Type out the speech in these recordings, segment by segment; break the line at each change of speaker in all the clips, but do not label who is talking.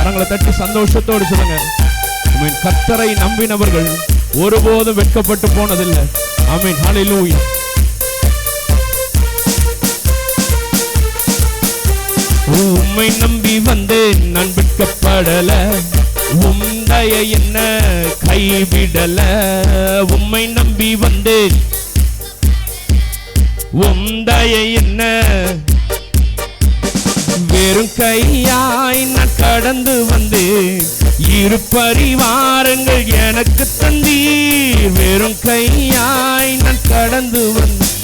கரங்களை தட்டி சந்தோஷத்தோடு சொல்லுங்க. கர்த்தரை நம்பினவர்கள் ஒருபோதும் வெட்கப்பட்டு போனதில்லை. ஆமென். ஹல்லேலூயா. உம்மை நம்பி வந்தேன் நான் வெட்கப்படல, உம்மைய என்ன கைவிடல. உம்மை நம்பி வந்தேன் உம்மைய என்ன வெறும் கையாய் நான் கடந்து வந்தேன். இரு பரிவாரங்கள் எனக்கு தந்தீர். வெறும் கையாய் நான் கடந்து வந்தேன்.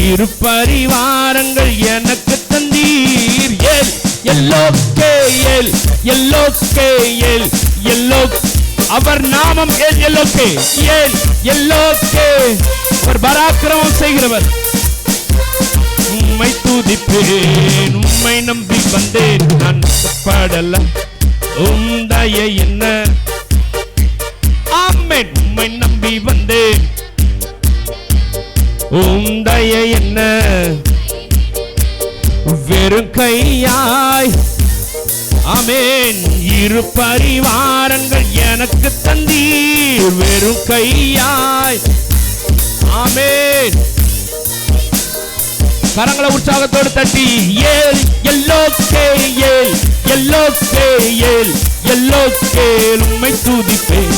இரு பரிவாரங்கள் எனக்கு தந்தீர். எல்லோ அவர் நாமம் எல்லோக்கே. அவர் பராக்கிரமம் செய்கிறவர். உம்மை துதிப்பேன், உம்மை நம்பி வந்தேன் நான் படல, உம்மைய என்ன. ஆமென். உம்மை நம்பி வந்தேன் உம்மைய என்ன வெறும் கையாய். ஆமென். இரு பரிவாரங்கள் எனக்கு தந்தீர். வெறும் கையாய். ஆமென். கரங்களை உற்சாகத்தோடு தட்டி எல்லோக்கே உம்மை துதிப்பேன்.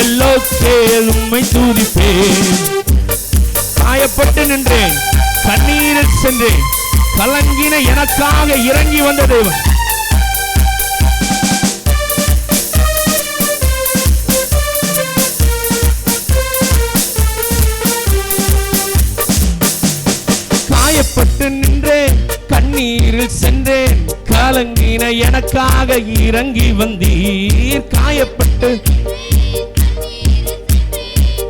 எல்லோக்கே உம்மை துதிப்பேன். காயப்பட்டு நின்றேன், கண்ணீரில் சென்றேன், கலங்கின எனக்காக இறங்கி வந்த தேவன். காயப்பட்டு நின்றேன், கண்ணீரில் சென்றேன், கலங்கின எனக்காக இறங்கி வந்தீர். காயப்பட்டு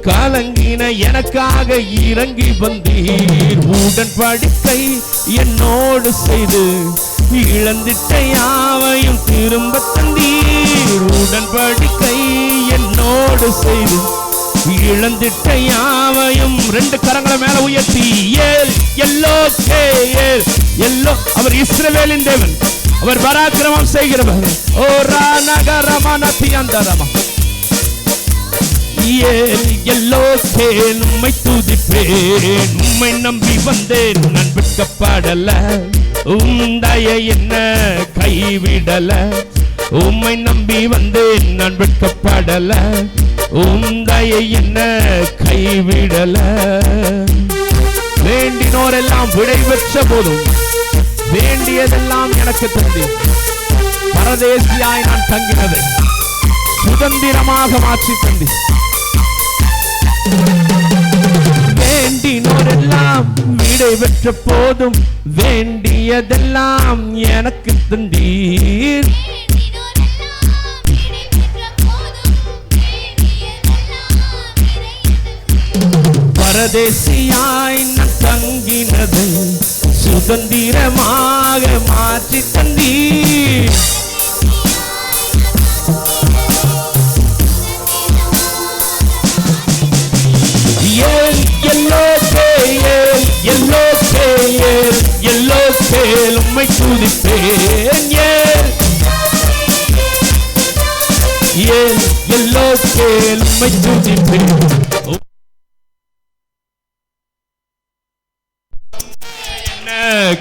கலங்கின எனக்காக இறங்கி வந்தீர். உடன்படிக்கை என்னோடு செய்து இழந்திட்ட யாவையும் திரும்ப தந்தீர். உடன்படிக்கை என்னோடு செய்து இழந்திட்ட யாவையும். ரெண்டு கரங்களை மேல உயர்த்தி எல்லோ அவர் இஸ்ரவேலின் தேவன், அவர் பராக்கிரமம் செய்கிறவர். ஓ ரானகரமனதி அந்தரமா எல்லோக்கே உம்மை துதிப்பேன். உம்மை நம்பி வந்தேன் நான் வெட்கப்படல, உம்மைய என்ன கைவிடல. உம்மை நம்பி வந்தேன் நான் வெட்கப்படல, உம்மைய என்ன கைவிடல. வேண்டினோரெல்லாம் விடை பெற்ற போதும் வேண்டியதெல்லாம் எனக்கு தந்தி. பரதேசியாய் நான் தங்கினதை சுதந்திரமாக மாற்றி தந்தி. வேண்டினோரெல்லாம் விடை பெற்ற போதும் வேண்டியதெல்லாம் எனக்கு தந்தீர். பரதேசியாய் நான் தங்கினதை சுதந்திரமாக மாற்றி தந்தீர். எல்லோக்கே உம்மை துதிப்பேன். எல்லோக்கே உம்மை துதிப்பேன்.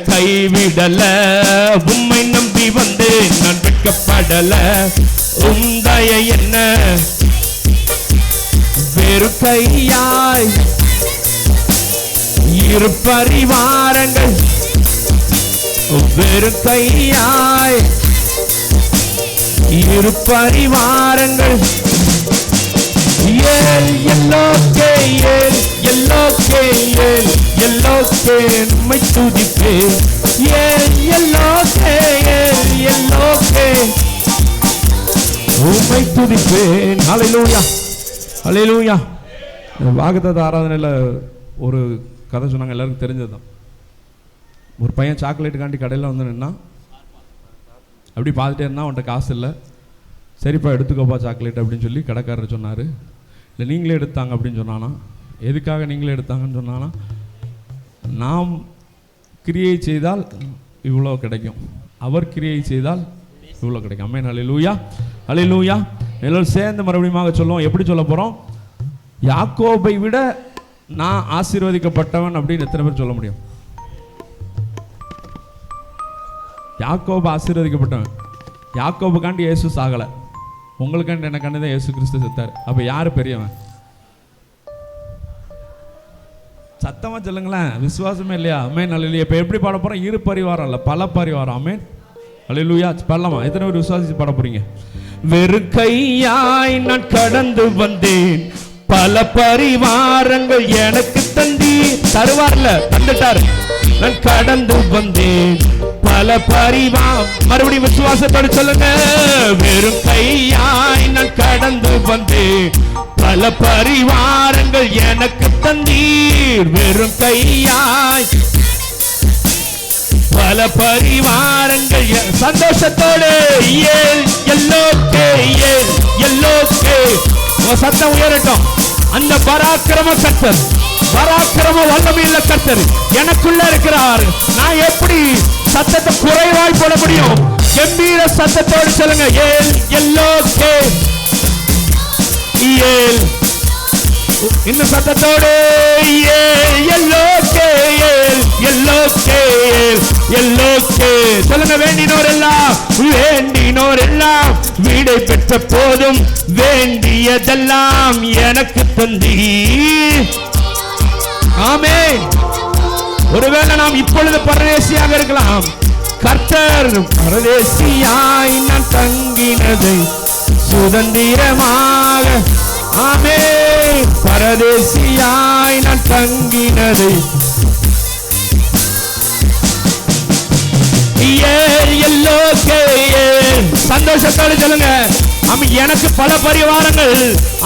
கைவிடல, உம்மை நம்பி வந்தேன் நான் வெட்கப்படல, உம்மைய என்ன வெறும் கையாய். இரு பரிவாரங்கள் வெறும் கையாய். இரு பரிவாரங்கள் எல்லோக்கே உம்மை துதிப்பேன். எல்லோக்கே உம்மை துதிப்பேன். ஹல்லேலூயா, ஹல்லேலூயா. வாக்குத்தத்த ஆராதனையில் ஒரு கதை சொன்னாங்க, எல்லாருக்கும் தெரிஞ்சது தான். ஒரு பையன் சாக்லேட்டுக்காண்டி கடையில் வந்து நின்னா, அப்படி பார்த்துட்டே இருந்தால் அவன்கிட்ட காசு இல்லை. சரிப்பா எடுத்துக்கோப்பா சாக்லேட் அப்படின்னு சொல்லி கடைக்காரர் சொன்னார். இல்லை நீங்களே எடுத்தாங்க அப்படின்னு சொன்னானா. எதுக்காக நீங்களே எடுத்தாங்கன்னு சொன்னானா, நான் கிரியை செய்தால் இவ்வளோ கிடைக்கும், அவர் கிரியை செய்தால் இவ்வளோ கிடைக்கும். ஆமென். ஹல்லேலூயா, ஹல்லேலூயா. எல்லோரும் சேர்ந்து மறுபடியும் சொல்லுவோம். எப்படி சொல்ல போகிறோம்? யாக்கோபை விட நான் ஆசீர்வதிக்கப்பட்டவன் அப்படின்னு எத்தனை பேர் சொல்ல முடியும்? யாக்கோபு ஆசீர்வதிக்கப்பட்டவன். யாக்கோபுக்காண்டி இயேசு சாகலை, உங்களுக்காண்டி எனக்காண்டி தான் இயேசு கிறிஸ்து செத்தார். அப்போ யார் பெரியவன்? சத்தமா சொல்லுங்களேன். விசுவாசமே இல்லையா? ஆமென். ஹல்லேலூயா. இப்போ எப்படி பாட போகிறோம்? இரு பரிவாரம் இல்லை, பல பரிவாரம். ஆமென். ஹல்லேலூயா. பாடலாமா? எத்தனை பேர் விசுவாசிச்சு பாட போறீங்க? வெறும் கையாய் நான் கடந்து வந்தேன், பல பரிவாரங்கள் எனக்கு தந்தி. தருவார்ல, தந்துட்டாரு. நான் கடந்து வந்தேன் பல மறுபடியும் விசுவாசத்தோடு சொல்லுங்க. வெறும் கையாய் நான் கடந்து வந்தேன், பல பரிவாரங்கள் எனக்கு தந்தீர். வெறும் கையாய் பல பரிவாரங்கள். சந்தோஷத்தோடு சத்தம் உயரட்டும். அந்த பராக்கிரம கர்த்தர், பராக்கிரம வல்லமையுள்ள கர்த்தர் எனக்குள்ள இருக்கிறார். நான் எப்படி சத்தத்தை குறைவாய் போட முடியும்? கம்பீர சத்தத்தோடு சொல்லுங்க. இன்னும் சத்தத்தோடு சொல்லுங்க. வேண்டினோர் எல்லாம் வீடை பெற்ற போதும் வேண்டியதெல்லாம் எனக்கு தந்தி. ஆமென். ஒருவேளை நாம் இப்பொழுது பரதேசியாக இருக்கலாம். கர்த்தர் பரதேசியாய் நான் தங்கினதை சுதந்திரமாக. ஆமென். பரதேசியாய் நான் தங்கினதை சந்தோஷத்தோடு சொல்லுங்க. எனக்கு பல பரிவாரங்கள்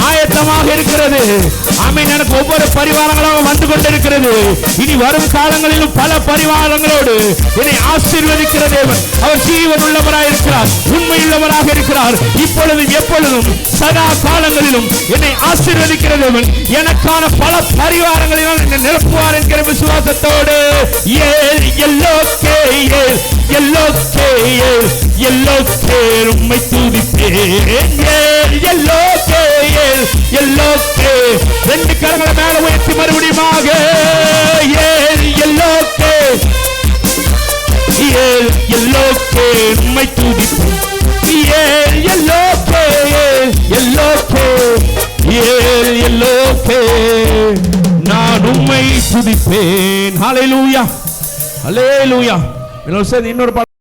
ஆயத்தமாக இருக்கிறது. ஆமென். எனக்கு ஒவ்வொரு பரிவாரங்களாக வந்து கொண்டிருக்கிறது. இனி வரும் காலங்களிலும் பல பரிவாரங்களோடு என்னை ஆசீர்வதிக்கிற தேவன். அவர் ஜீவன் உள்ளவராக இருக்கிறார், உண்மையுள்ளவராக இருக்கிறார். இப்பொழுதும் எப்பொழுதும் சதா காலங்களிலும் என்னை ஆசீர்வதிக்கிற தேவன். எனக்கான பல பரிவாரங்களிலும் என்னை நிரப்புவார் என்கிற விசுவாசத்தோடு உம்மை துதிப்பேன். ரெண்டு கரங்களை மேல உயர்த்தி மறுபடியுமாக உம்மை துதிப்பேன். நான் உம்மை துதிப்பேன். ஹல்லேலூயா, ஹல்லேலூயா. இன்னொரு பாடல்